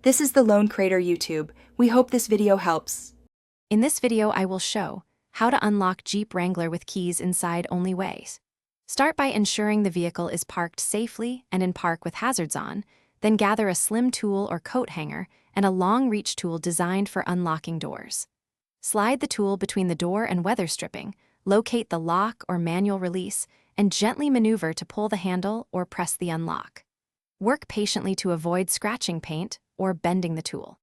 This is the Lone Crater YouTube. We hope this video helps. In this video, I will show how to unlock Jeep Wrangler with keys inside only ways. Start by ensuring the vehicle is parked safely and in park with hazards on, then gather a slim tool or coat hanger and a long reach tool designed for unlocking doors. Slide the tool between the door and weather stripping, locate the lock or manual release, and gently maneuver to pull the handle or press the unlock. Work patiently to avoid scratching paint or bending the tool.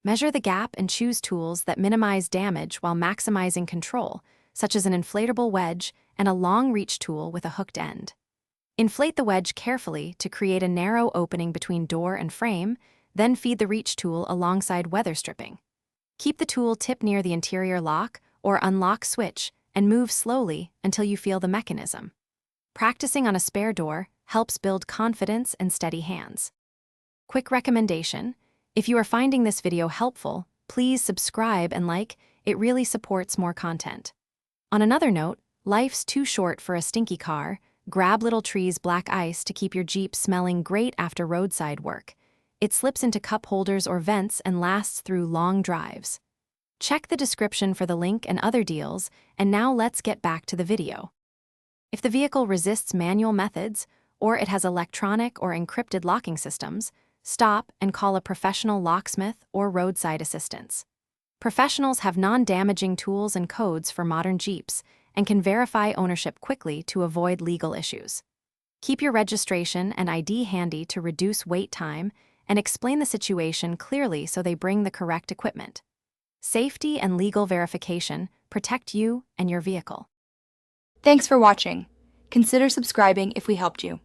Measure the gap and choose tools that minimize damage while maximizing control, such as an inflatable wedge and a long reach tool with a hooked end. Inflate the wedge carefully to create a narrow opening between door and frame, then feed the reach tool alongside weather stripping. Keep the tool tip near the interior lock or unlock switch and move slowly until you feel the mechanism. Practicing on a spare door helps build confidence and steady hands. Quick recommendation: if you are finding this video helpful, please subscribe and like. It really supports more content. On another note, life's too short for a stinky car. Grab Little Tree's black ice to keep your Jeep smelling great after roadside work. It slips into cup holders or vents and lasts through long drives. Check the description for the link and other deals, and now let's get back to the video. If the vehicle resists manual methods, or it has electronic or encrypted locking systems, stop and call a professional locksmith or roadside assistance. Professionals have non-damaging tools and codes for modern Jeeps and can verify ownership quickly to avoid legal issues. Keep your registration and ID handy to reduce wait time and explain the situation clearly so they bring the correct equipment. Safety and legal verification protect you and your vehicle. Thanks for watching. Consider subscribing if we helped you.